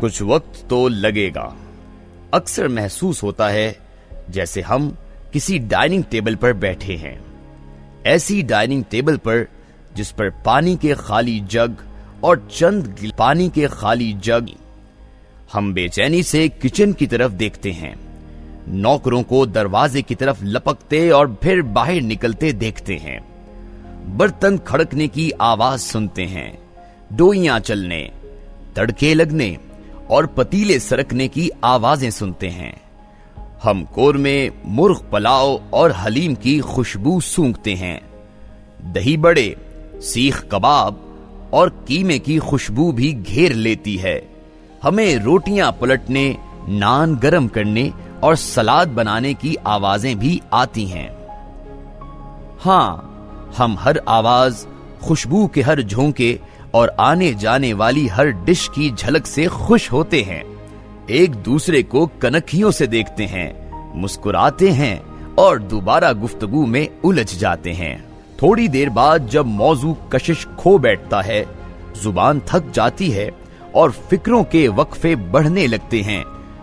کچھ وقت تو لگے گا. اکثر محسوس ہوتا ہے جیسے ہم کسی ڈائننگ ٹیبل پر بیٹھے ہیں. ایسی ڈائننگ ٹیبل پر جس پر پانی کے خالی جگ اور چند پانی کے خالی جگ. ہم بے چینی سے کچن کی طرف دیکھتے ہیں. نوکروں کو دروازے کی طرف لپکتے اور پھر باہر نکلتے دیکھتے ہیں. برتن کھڑکنے کی آواز سنتے ہیں. ڈوئیاں چلنے، تڑکے لگنے اور پتیلے سرکنے کی آوازیں سنتے ہیں. ہم قورمے، مرغ پلاؤ اور حلیم کی خوشبو سونگھتے ہیں. دہی بڑے، سیخ کباب اور قیمے کی خوشبو بھی گھیر لیتی ہے. ہمیں روٹیاں پلٹنے، نان گرم کرنے اور سلاد بنانے کی آوازیں بھی آتی ہیں. ہاں، ہم ہر آواز، خوشبو کے ہر جھونکے اور آنے جانے والی ہر ڈش کی جھلک سے خوش ہوتے ہیں. ایک دوسرے کو کنکھیوں سے دیکھتے ہیں، مسکراتے ہیں اور دوبارہ گفتگو میں الجھ جاتے ہیں. تھوڑی دیر بعد جب موضوع کشش کھو بیٹھتا ہے، زبان تھک جاتی ہے اور فکروں کے وقفے بڑھنے لگتے ہیں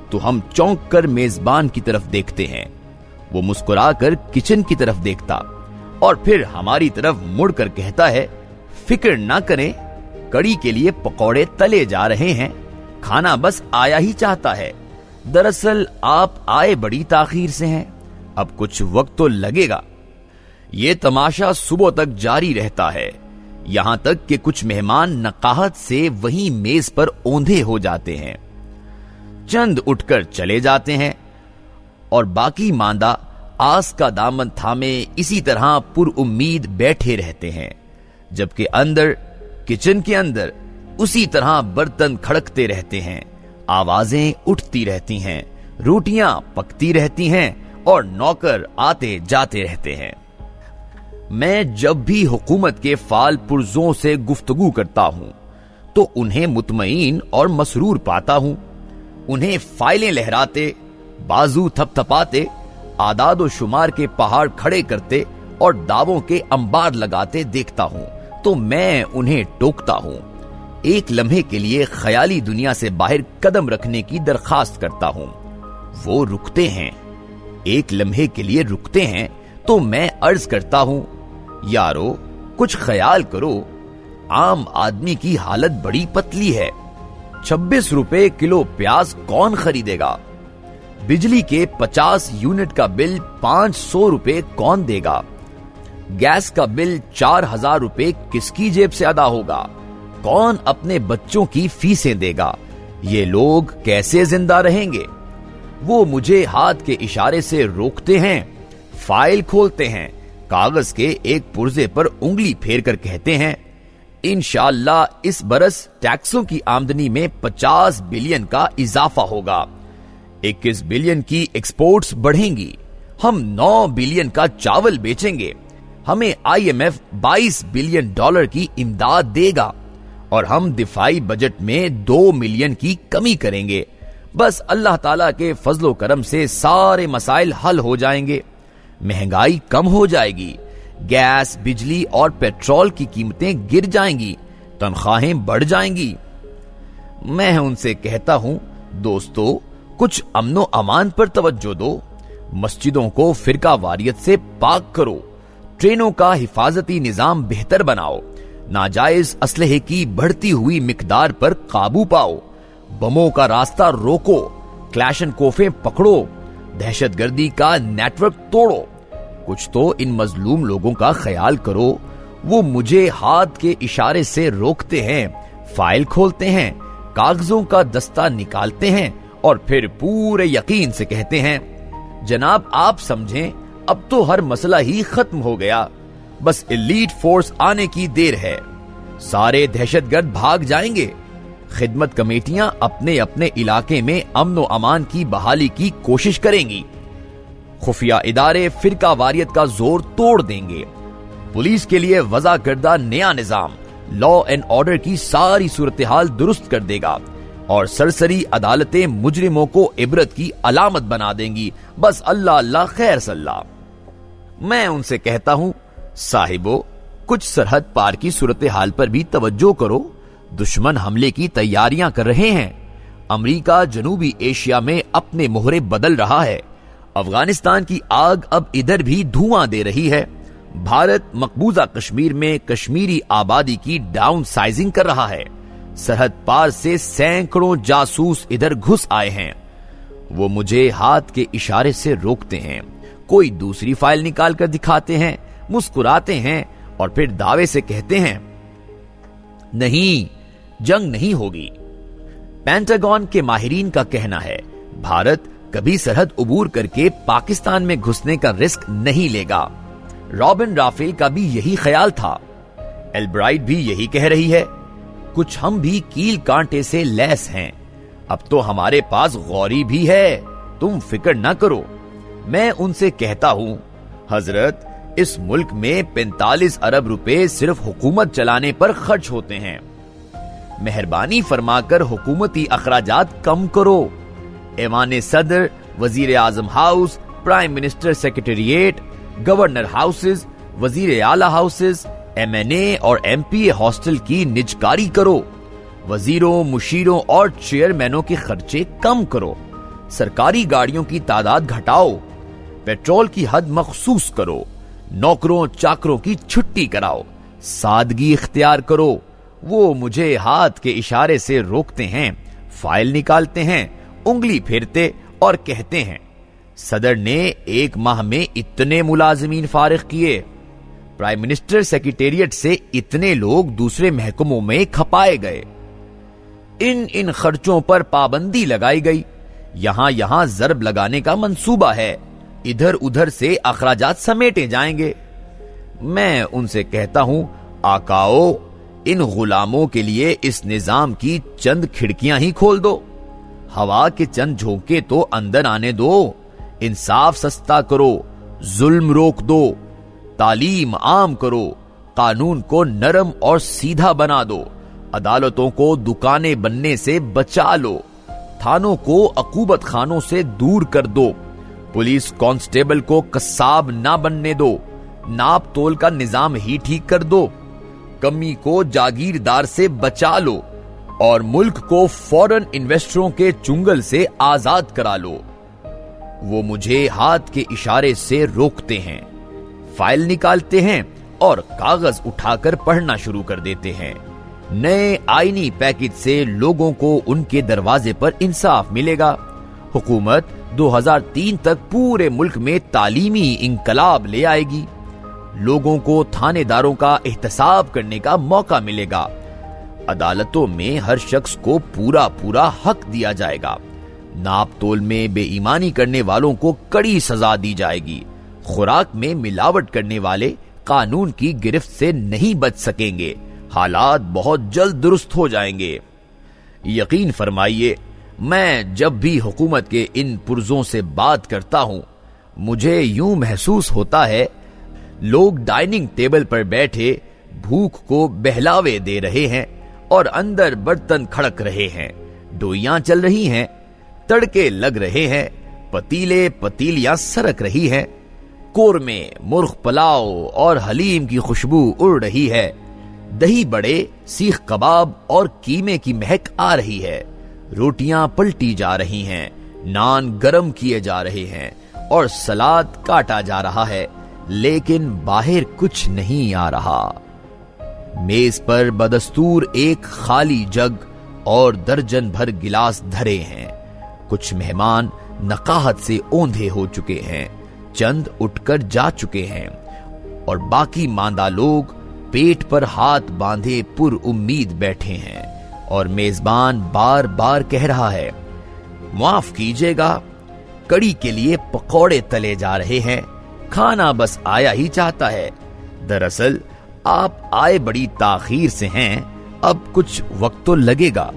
تو ہم چونک کر میزبان کی طرف دیکھتے ہیں. وہ مسکرا کر کچن کی طرف دیکھتا اور پھر ہماری طرف مڑ کر کہتا ہے، فکر نہ کریں، کڑی کے لیے پکوڑے تلے جا رہے ہیں، کھانا بس آیا ہی چاہتا ہے. دراصل آپ آئے بڑی تاخیر سے ہیں، اب کچھ وقت تو لگے گا. یہ تماشا صبح تک جاری رہتا ہے، یہاں تک کہ کچھ مہمان نقاہت سے وہیں میز پر اوندھے ہو جاتے ہیں. چند اٹھ کر چلے جاتے ہیں اور باقی ماندہ آس کا دامن تھامے اسی طرح پر امید بیٹھے رہتے ہیں، جبکہ اندر کچن کے اندر اسی طرح برتن کھڑکتے رہتے ہیں، آوازیں اٹھتی رہتی ہیں، روٹیاں پکتی رہتی ہیں اور نوکر آتے جاتے رہتے ہیں. میں جب بھی حکومت کے فعال پرزوں سے گفتگو کرتا ہوں تو انہیں مطمئن اور مسرور پاتا ہوں. انہیں فائلیں لہراتے، بازو تھپ تھپاتے، اعداد و شمار کے پہاڑ کھڑے کرتے اور دعووں کے انبار لگاتے دیکھتا ہوں تو میں انہیں ٹوکتا ہوں. ایک لمحے کے لیے خیالی دنیا سے باہر قدم رکھنے کی درخواست کرتا ہوں. وہ رکتے ہیں. ایک لمحے کے لیے رکتے ہیں تو میں عرض کرتا ہوں، یارو کچھ خیال کرو، عام آدمی کی حالت بڑی پتلی ہے. 26 روپے کلو پیاز کون خریدے گا؟ بجلی کے 50 یونٹ کا بل 500 روپے کون دے گا؟ گیس کا بل 4000 روپے کس کی جیب سے ادا ہوگا؟ کون اپنے بچوں کی فیسیں دے گا؟ یہ لوگ کیسے زندہ رہیں گے؟ وہ مجھے ہاتھ کے اشارے سے روکتے ہیں، فائل کھولتے ہیں، کاغذ کے ایک پرزے پر انگلی پھیر کر کہتے ہیں، انشاءاللہ اس برس ٹیکسوں کی آمدنی میں 50 بلین کا اضافہ ہوگا، 21 بلین کی ایکسپورٹس بڑھیں گی، ہم 9 بلین کا چاول بیچیں گے، ہمیں IMF 22 بلین ڈالر کی امداد دے گا اور ہم دفاعی بجٹ میں 2 ملین کی کمی کریں گے. بس اللہ تعالیٰ کے فضل و کرم سے سارے مسائل حل ہو جائیں گے، مہنگائی کم ہو جائے گی، گیس، بجلی اور پیٹرول کی قیمتیں گر جائیں گی، تنخواہیں بڑھ جائیں گی. میں ان سے کہتا ہوں، دوستو کچھ امن و امان پر توجہ دو، مسجدوں کو فرقہ واریت سے پاک کرو، ٹرینوں کا حفاظتی نظام بہتر بناؤ، ناجائز اسلحے کی بڑھتی ہوئی مقدار پر قابو پاؤ، بموں کا راستہ روکو، کلیشن کوفیں پکڑو، دہشت گردی کا نیٹ ورک توڑو. کچھ تو ان مظلوم لوگوں کا خیال کرو. وہ مجھے ہاتھ کے اشارے سے روکتے ہیں، فائل کھولتے ہیں، کاغذوں کا دستہ نکالتے ہیں اور پھر پورے یقین سے کہتے ہیں، جناب آپ سمجھیں اب تو ہر مسئلہ ہی ختم ہو گیا، بس ایلیٹ فورس آنے کی دیر ہے، سارے دہشت گرد بھاگ جائیں گے، خدمت کمیٹیاں اپنے اپنے علاقے میں امن و امان کی بحالی کی کوشش کریں گی، خفیہ ادارے فرقہ واریت کا زور توڑ دیں گے، پولیس کے لیے وضع کردہ نیا نظام لا اینڈ آرڈر کی ساری صورتحال درست کر دے گا اور سرسری عدالتیں مجرموں کو عبرت کی علامت بنا دیں گی. بس اللہ اللہ خیر صلاح. میں ان سے کہتا ہوں، صاحبو کچھ سرحد پار کی صورتحال پر بھی توجہ کرو، دشمن حملے کی تیاریاں کر رہے ہیں، امریکہ جنوبی ایشیا میں اپنے مہرے بدل رہا ہے. افغانستان کی آگ اب ادھر بھی دھواں دے رہی ہے. بھارت مقبوضہ کشمیر میں کشمیری آبادی کی ڈاؤن سائزنگ کر رہا ہے. سرحد پار سے سینکڑوں جاسوس ادھر گھس آئے ہیں. وہ مجھے ہاتھ کے اشارے سے روکتے ہیں. کوئی دوسری فائل نکال کر دکھاتے ہیں, مسکراتے ہیں اور پھر دعوے سے کہتے ہیں نہیں, جنگ نہیں ہوگی. پینٹاگون کے ماہرین کا کہنا ہے بھارت کبھی سرحد عبور کر کے پاکستان میں گھسنے کا رسک نہیں لے گا. رابن رافیل کا بھی یہی خیال تھا. البرائٹ بھی یہی کہہ رہی ہے. کچھ ہم بھی کیل کانٹے سے لیس ہیں. اب تو ہمارے پاس غوری بھی ہے, تم فکر نہ کرو. میں ان سے کہتا ہوں حضرت, اس ملک میں 45 ارب روپے صرف حکومت چلانے پر خرچ ہوتے ہیں. مہربانی فرما کر حکومتی اخراجات کم کرو. ایوان صدر, وزیر اعظم house, prime minister secretariat, governor houses, وزیر اعلی ہاؤسز, MNA اور MPA ہاسٹل کی نجکاری کرو. وزیروں, مشیروں اور چیئرمینوں کے خرچے کم کرو. سرکاری گاڑیوں کی تعداد گھٹاؤ. پیٹرول کی حد مخصوص کرو. نوکروں چاکروں کی چھٹی کراؤ. سادگی اختیار کرو. وہ مجھے ہاتھ کے اشارے سے روکتے ہیں, فائل نکالتے ہیں, انگلی پھیرتے اور کہتے ہیں صدر نے 1 ماہ میں اتنے ملازمین فارغ کیے. پرائم منسٹر سیکریٹریٹ سے اتنے لوگ دوسرے محکموں میں کھپائے گئے. ان خرچوں پر پابندی لگائی گئی. یہاں ضرب لگانے کا منصوبہ ہے. ادھر ادھر سے اخراجات سمیٹے جائیں گے. میں ان سے کہتا ہوں آقاؤ, ان غلاموں کے لیے اس نظام کی چند کھڑکیاں ہی کھول دو. ہوا کے چند جھونکے تو اندر آنے دو. انصاف سستا کرو, ظلم روک دو, تعلیم عام کرو, قانون کو نرم اور سیدھا بنا دو, عدالتوں کو دکانیں بننے سے بچا لو, تھانوں کو عقوبت خانوں سے دور کر دو, پولیس کانسٹیبل کو قصاب نہ بننے دو, ناپ تول کا نظام ہی ٹھیک کر دو, کمی کو جاگیردار سے بچا لو اور ملک کو فورن انویسٹروں کے چنگل سے آزاد کرا لو. وہ مجھے ہاتھ کے اشارے سے روکتے ہیں, فائل نکالتے ہیں اور کاغذ اٹھا کر پڑھنا شروع کر دیتے ہیں. نئے آئینی پیکج سے لوگوں کو ان کے دروازے پر انصاف ملے گا. حکومت 2003 تک پورے ملک میں تعلیمی انقلاب لے آئے گی. لوگوں کو تھانے داروں کا احتساب کرنے کا موقع ملے گا. عدالتوں میں ہر شخص کو پورا حق دیا جائے گا. ناپ تول میں بے ایمانی کرنے والوں کو کڑی سزا دی جائے گی. خوراک میں ملاوٹ کرنے والے قانون کی گرفت سے نہیں بچ سکیں گے. حالات بہت جلد درست ہو جائیں گے. یقین فرمائیے, میں جب بھی حکومت کے ان پرزوں سے بات کرتا ہوں مجھے یوں محسوس ہوتا ہے لوگ ڈائننگ ٹیبل پر بیٹھے بھوک کو بہلاوے دے رہے ہیں اور اندر برتن کھڑک رہے ہیں, ڈوئیاں چل رہی ہیں, تڑکے لگ رہے ہیں, پتیلے پتیلیاں سرک رہی ہیں, قورمے, مرغ پلاؤ اور حلیم کی خوشبو اڑ رہی ہے, دہی بڑے, سیخ کباب اور قیمے کی مہک آ رہی ہے, روٹیاں پلٹی جا رہی ہیں, نان گرم کیے جا رہے ہیں اور سلاد کاٹا جا رہا ہے, لیکن باہر کچھ نہیں آ رہا. میز پر بدستور ایک خالی جگ اور درجن بھر گلاس دھرے ہیں. کچھ مہمان نقاہت سے اوندھے ہو چکے ہیں, چند اٹھ کر جا چکے ہیں اور باقی ماندہ لوگ پیٹ پر ہاتھ باندھے پر امید بیٹھے ہیں. اور میزبان بار بار کہہ رہا ہے معاف کیجیے گا, کڑی کے لیے پکوڑے تلے جا رہے ہیں, کھانا بس آیا ہی چاہتا ہے. دراصل آپ آئے بڑی تاخیر سے ہیں, اب کچھ وقت تو لگے گا.